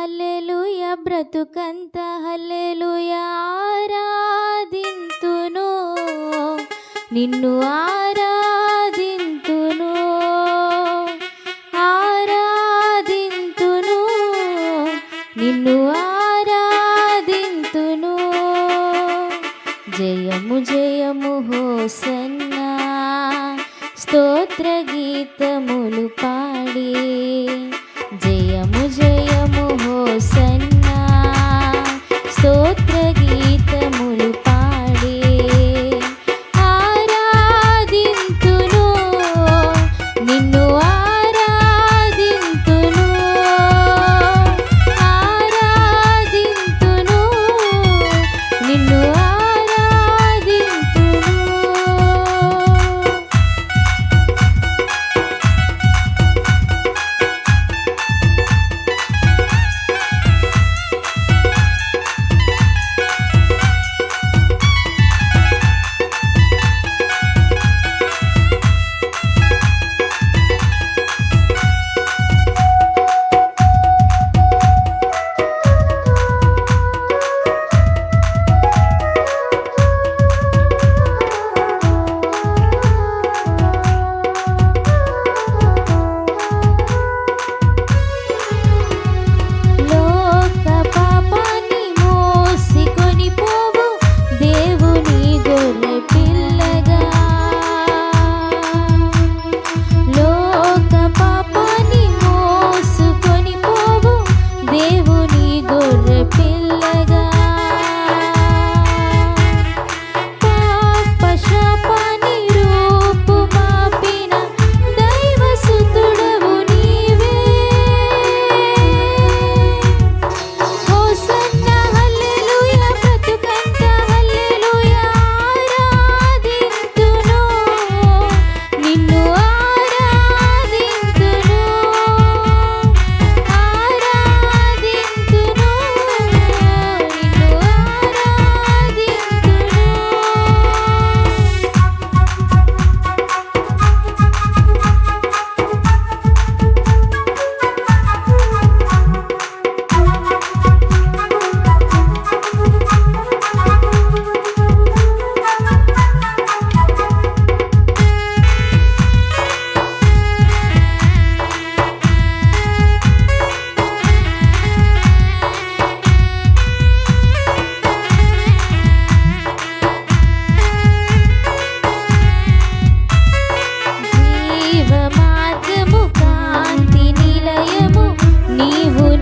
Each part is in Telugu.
హల్లెలూయా బ్రతుకంత హల్లెలూయా ఆరాధింతును నిన్ను ఆరాధింతును ఆరాధింతును నిన్ను ఆరాధింతును జయము జయము హోసన్నా స్తోత్ర గీతములు పాడి జయము జయము హోసన్నా స్తోత్ర గీతములు పాడి ఆరాధింతును నిన్ను ఆరాధింతును ఆరాధింతును నిన్ను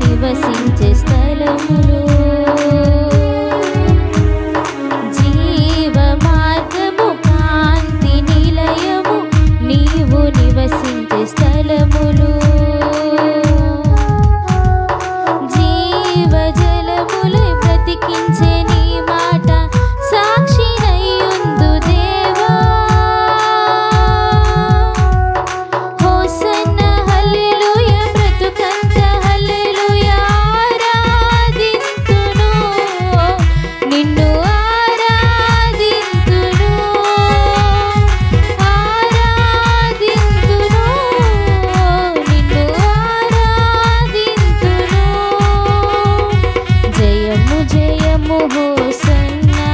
నివసించే స్థలములు జీవ మార్గము కాంతి నిలయము నీవు నివసించే స్థలములు జీవ జలములై బ్రతికించే నీ మాట సాక్షినయ్యుందు దేవా హోసన్నా హల్లెలూయా బ్రతుకంత హల్లెలూయా ఆరాధింతును నిన్ను ఆరాధింతును ఆరాధింతును నిన్ను ఆరాధింతును జయము జయము హోసన్నా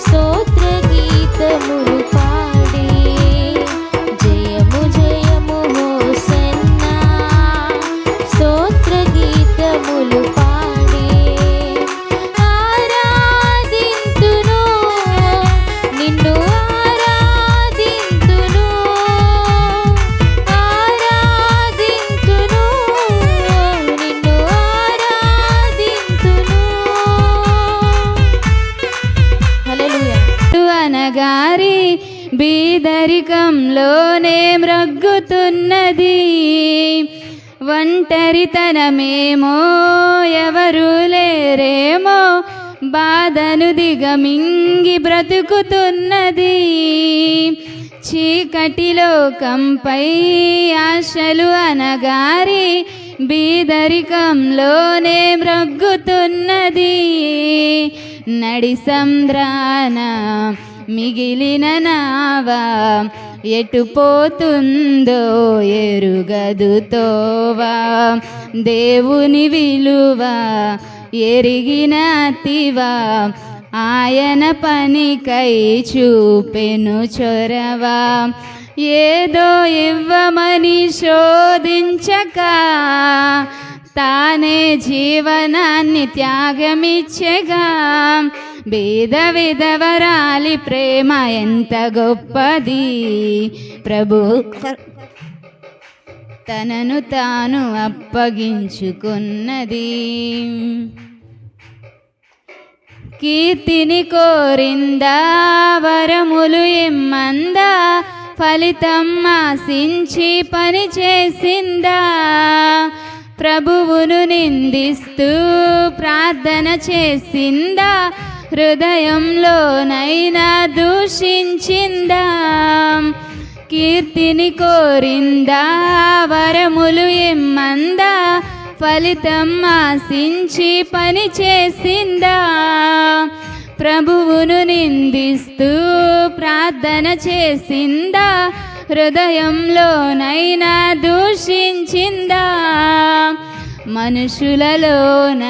స్తోత్ర గీతములు పాడి జయము జయము హోసన్నా స్తోత్ర గీతములు పాడి ఆరాధింతును నిన్ను ఆరాధింతును ఆరాధింతును నిన్ను ఆరాధింతును హల్లెలూయా అనగారి బీదరికంలోనే మ్రగ్గుతున్నది ఒంటరితనమేమో ఎవరు లేరేమో బాధను దిగమింగి బ్రతుకుతున్నది చీకటి లోకంపై ఆశలు అనగారి బీదరికంలోనే మ్రగ్గుతున్నది నడి సంద్రాన మిగిలిన నావా ఎటు పోతుందో ఎరుగదు తోవా. దేవుని విలువ ఎరిగిన అతివా, ఆయన పనికై చూపెను చొరవ. ఏదో ఇవ్వమని శోధించక తానే జీవనాన్ని త్యాగమిచ్చగా. బీద విధవరాలి ప్రేమ ఎంత గొప్పది, ప్రభు తనను తాను అప్పగించుకున్నది. కీర్తిని కోరిందా, వరములు ఇమ్మందా, ఫలితం ఆశించి పని చేసిందా. ప్రభువును నిందిస్తూ ప్రార్థన చేసిందా, హృదయంలోనైనా దూషించిందా. కీర్తిని కోరిందా, వరములు ఇమ్మందా, ఫలితం ఆశించి పని చేసిందా. ప్రభువును నిందిస్తూ ప్రార్థన చేసిందా, హృదయంలోనైనా దూషించిందా. మనుషులలోన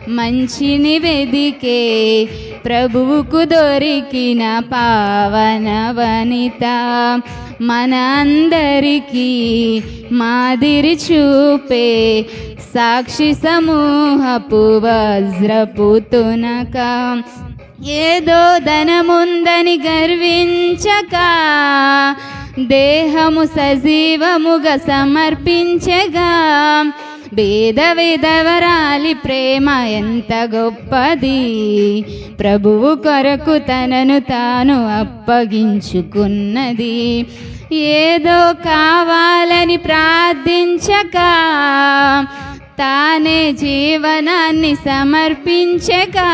మంచిని వెదికే ప్రభువుకు దొరికిన పావన వనిత. మన అందరికీ మాదిరి చూపే సాక్షి సమూహపు వజ్రపు తునక. ఏదో ధనముందని గర్వించక దేహము సజీవముగా సమర్పించగా. బీద విధవరాలి ప్రేమ ఎంత గొప్పది, ప్రభువు కొరకు తనను తాను అప్పగించుకున్నది. ఏదో కావాలని ప్రార్థించక తానే జీవనాన్ని సమర్పించగా.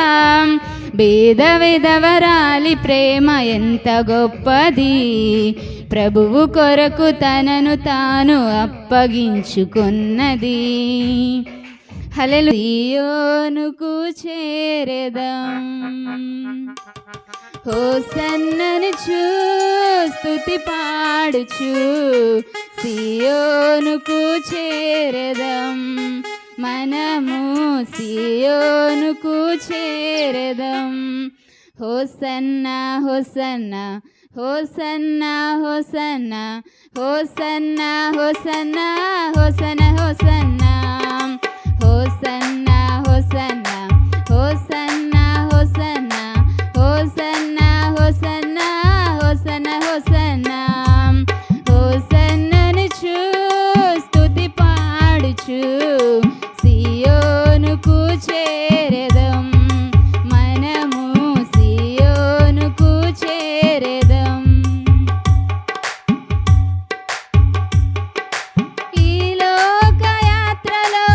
బీద విధవరాలి ప్రేమ ఎంత గొప్పది, ప్రభువు కొరకు తనను తాను అప్పగించుకున్నది. హల్లెలూయా. సియోనుకు చేరెదం, హోసన్నను స్తుతి పాడుచు సియోనుకు చేరెదం. మనము సియోనుకు చేరెదం. హోసన్నా హోసన్నా హోసన్నా హోసన్నా హోసన్నా హోసన్నా హోసన్నా హోసన్నా హోసన్నా హోసన్నా హోసన్నా హోసన్నా హోసన్నా హోసన్నా హోసన్నా హోసన్నా. హోసన్నను స్తుతి పాడుచు సియోనుకు చేరెదం. మనము సియోనుకు చేరెదం. ఈ లోక యాత్రలో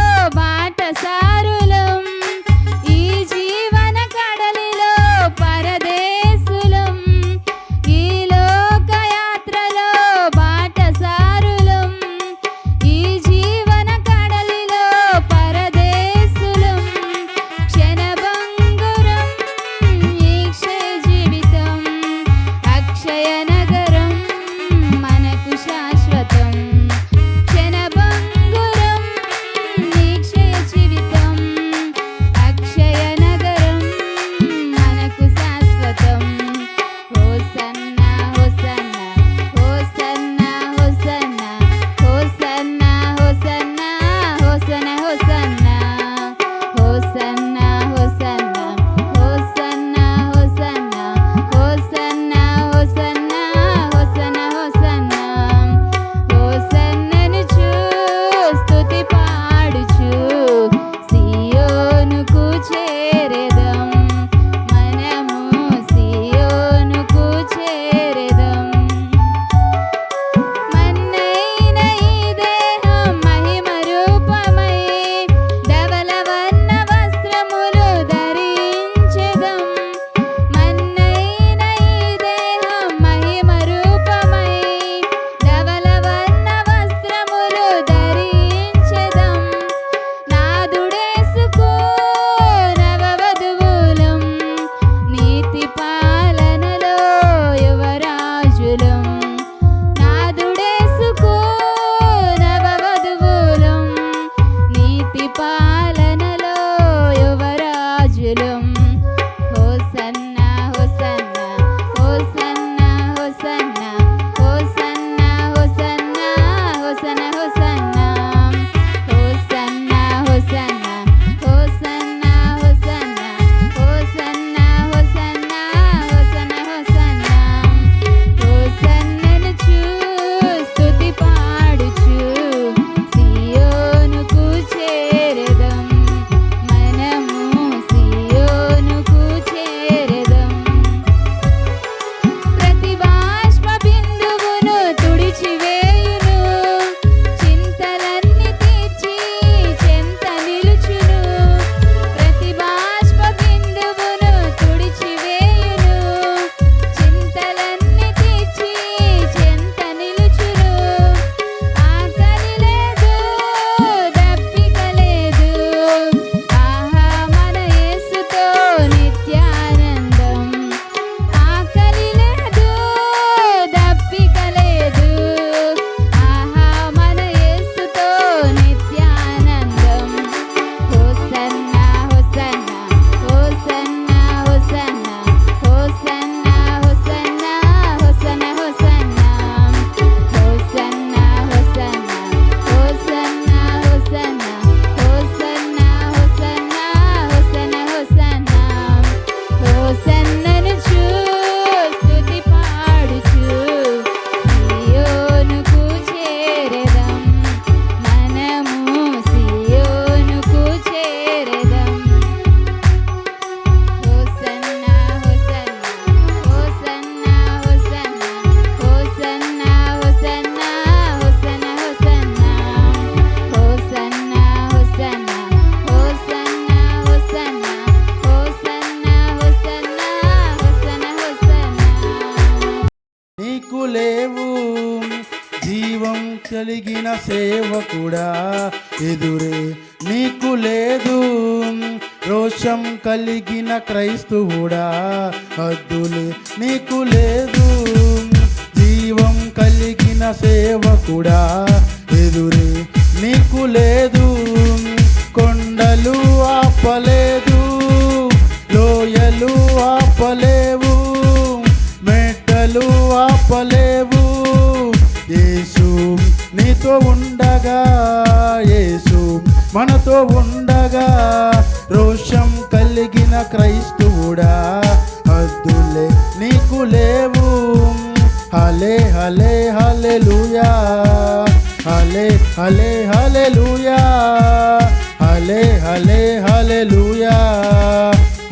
సేవకుడా ఎదురే నీకు లేదు. రోషం కలిగిన క్రైస్తవుడా హద్దులే నీకు లేదు. జీవం కలిగిన సేవకుడా ఎదురే నీకు లేదు. కొండలు ఆపలేదు, లోయలు ఆపలేవు, మెట్టలు ఆపలేవు. యేసు నీతో ఉండగా, యేసు మనతో ఉండగా, రోషం కలిగిన క్రైస్తవుడా హద్దులే నీకు లేవు. హలే హలే హల్లెలూయా, హలే హలే హల్లెలూయా, హలే హలే హల్లెలూయా,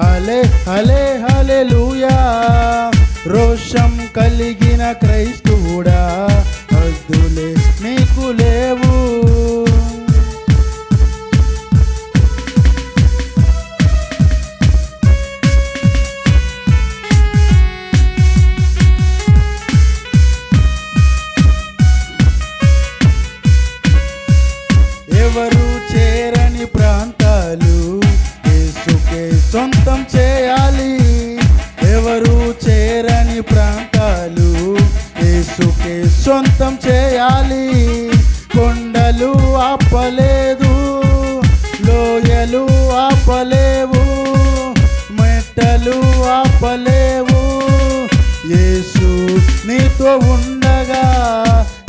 హలే హలే హల్లెలూయా. రోషం కలిగిన క్రైస్తవుడా హద్దులే నీకు లేవు. ఎవరు చేరని ప్రాంతాలు యేసుకే సొంతం చేయాలి. ఎవరు చేరని ప్రాంతాలు యేసుకే సొంతం చేయాలి. కొండలు ఆపలేదు, లోయలు ఆపలేవు, మెట్టలు ఆపలేవు. యేసు నీతో ఉండగా,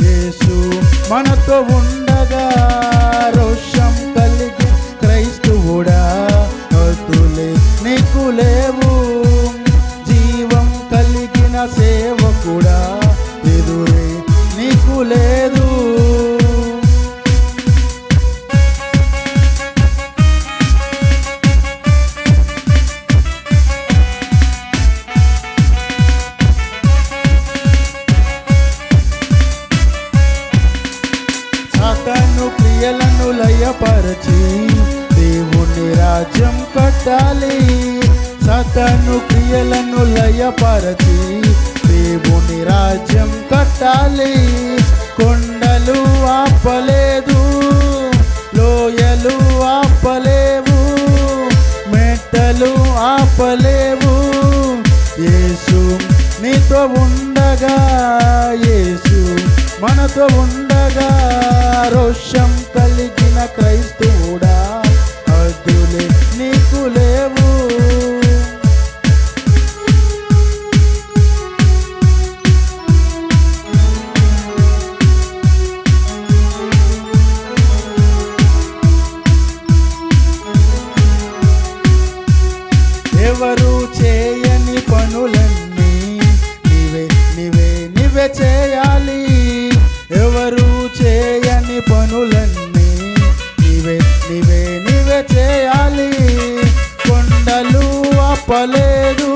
యేసు మనతో ఉండగా, రోషం కలిగి క్రైస్తవుడా హద్దులే నీకు లేవు. జీవం కలిగిన సేవకుడా ఎదురే నీకు లేదు. సాతాను క్రియలను లయపరచి దేవుని రాజ్యం కట్టాలి. సాతాను క్రియలను లయపరచి దేవుని రాజ్యం కట్టాలి. కొండలు ఆపలేదు, లోయలు ఆపలేవు, మెట్టలు ఆపలేవు. యేసు నీతో ఉండగా, యేసు మనతో ఉండగా, రోషం కలిగిన క్రైస్తవుడా హద్దులే నీకు లేవు. ఎవరు చేయని పనులన్నీ నీవే నీవే నీవే చేయాలి. ఎవరు చేయని పనులన్నీ నీవే నీవే నీవే చేయాలి. కొండలు ఆపలేదు,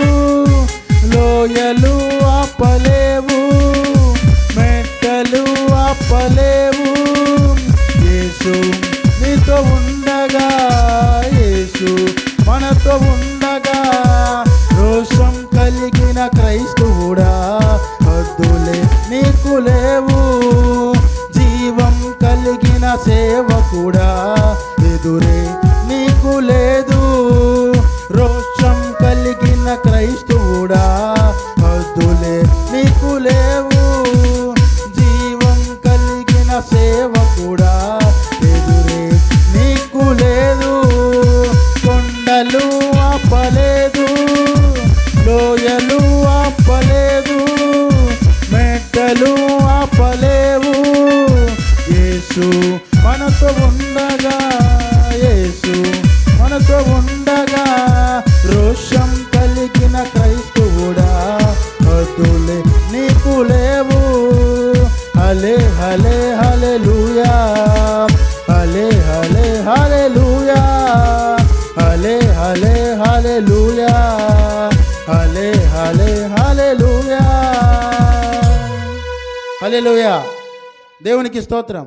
లోయలు ఆపలేవు, మెట్టలు ఆపలేవు. యేసు నీతో ఉండగా, యేసు మనతో ఉండగా, రోషం కలిగిన క్రైస్తవుడా హద్దులే నీకు లేవు. జీవం కలిగిన సేవకుడా ఎదురే నీకు లేదు. రోషం కలిగిన క్రైస్తవుడా హద్దులే నీకు లేవు. జీవం కలిగిన సేవకుడా ఎదురే నీకు లేదు. కొండలు ఆపలేదు, లోయలు ఆపలేదు, మెట్టలు ఆపలేవు. యేసు మనతో ఉండగా, యేసు మనతో ఉండగా, రోషం కలిగిన క్రైస్తవుడా హద్దులే నీకు లేవు. హలే హలే హల్లెలూయా, హలే హలే హల్లెలూయా, హలే హలే హల్లెలూయా, హలే హలే హల్లెలూయా. హల్లెలూయా. దేవునికి స్తోత్రం.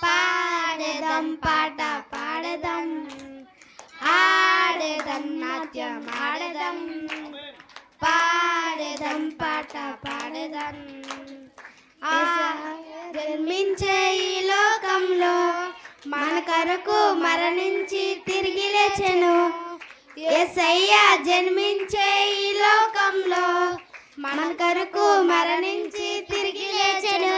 పాడేదం పాట పాడేదం ఆడేదం నాట్యం ఆడేదం పాడేదం పాట పాడేదం జన్మించే ఈ లోకంలో మన కొరకు మరణించి తిరిగి లేచెను యేసయ్య జన్మించే ఈ లోకంలో మన కొరకు మరణించి తిరిగి లేచెను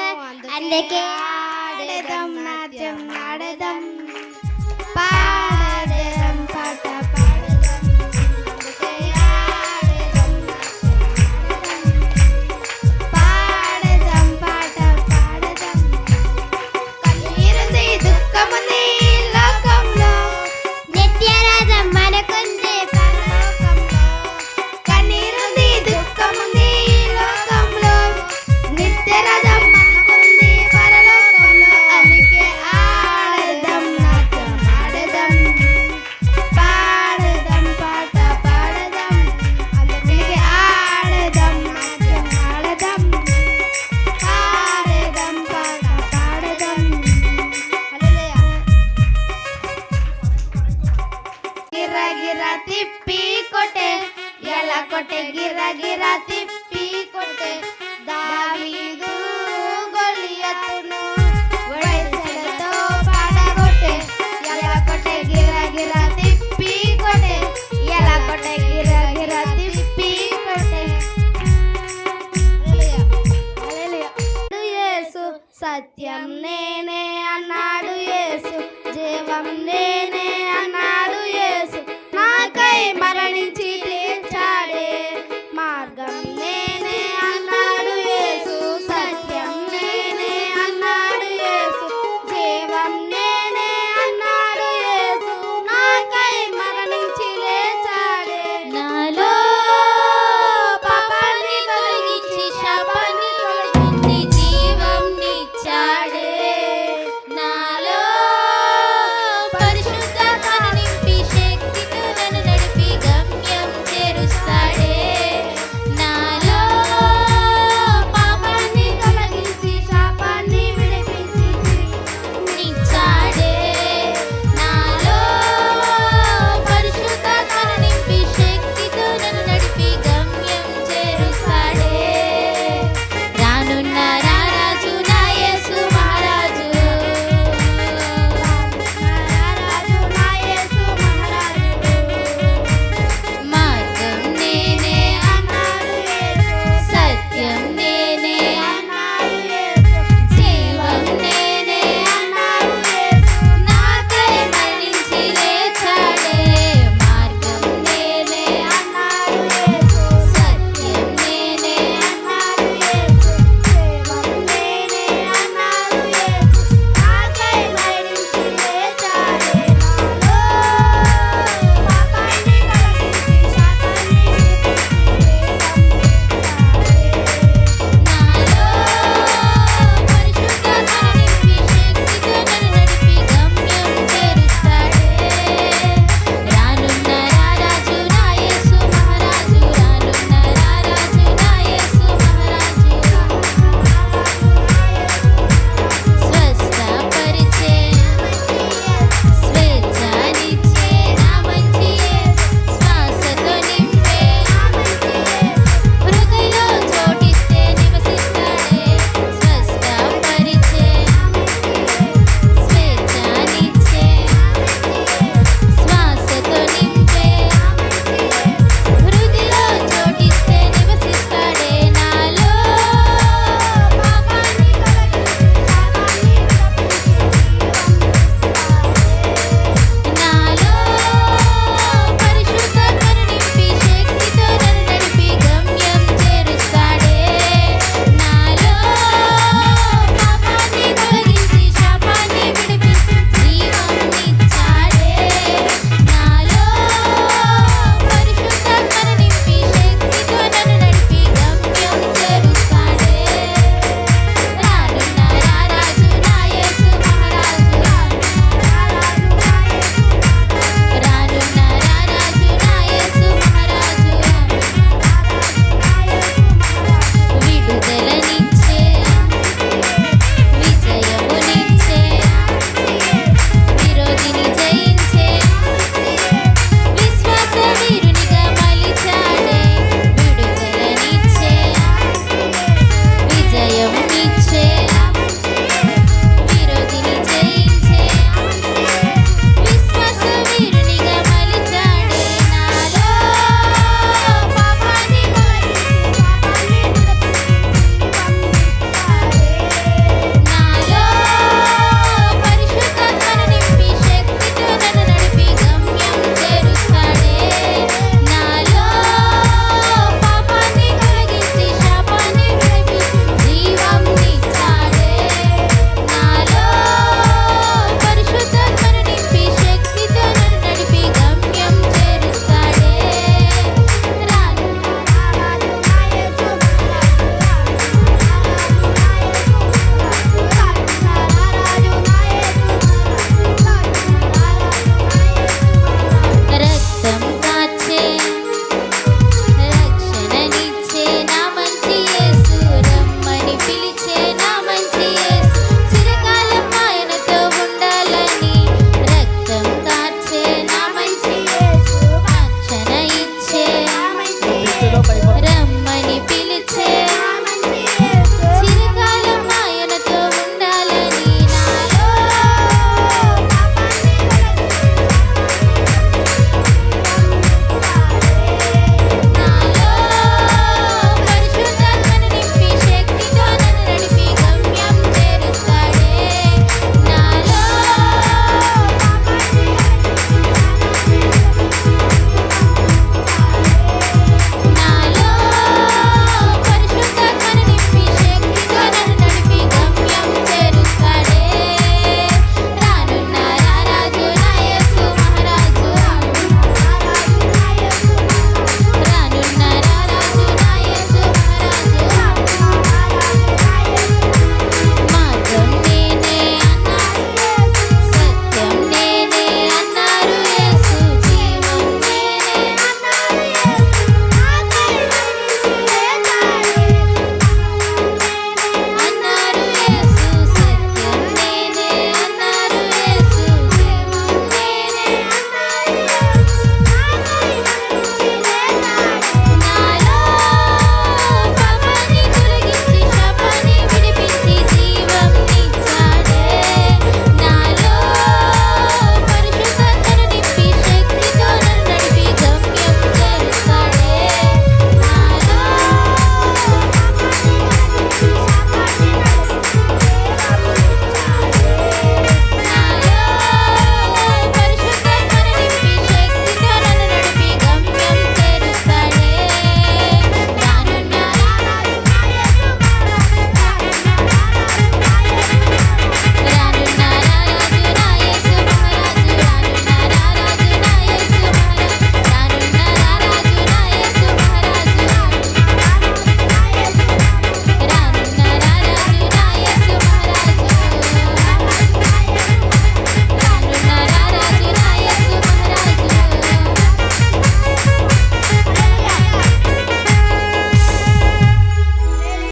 అందుకే ఆడేదం నాట్యం ఆడేదం పాడేదం పాట పాడేదం అందుకే ఆడేదం పాడేదం పాట పాడేదం కన్నీరుంది దుఃఖముంది ఈ లోకంలో నిత్యరాజం మనకుంది పరలోకంలో కన్నీరుంది దుఃఖముంది ఈ లోకంలో నిత్యరాజం మనకుంది పరలోకంలో అందుకే ఆడేదం నాట్యం ఆడేదం పాడేదం పాట పాడేదం అందుకే ఆడేదం నాట్యం ఆడేదం పాడేదం పాట పాడేదం హల్లెలూయా గిర్ర గిర్ర తిప్పి కొట్టే ఎలా కొట్టే గిర్ర గిర్ర తిప్పి కొట్టే దావీదు గొలియతును వడిసెలతో పాడగొట్టే ఎలా కొట్టే గిర్ర గిర్ర తిప్పి కొట్టే ఎలా కొట్టే గిర్ర గిర్ర తిప్పి కొట్టే హల్లెలూయా హల్లెలూయా యేసు సత్యం నేనే అన్నాడు యేసు జీవం నేనే అన్నాడు యేసు నాకై మరణించి లేచాడే మార్గం నేనే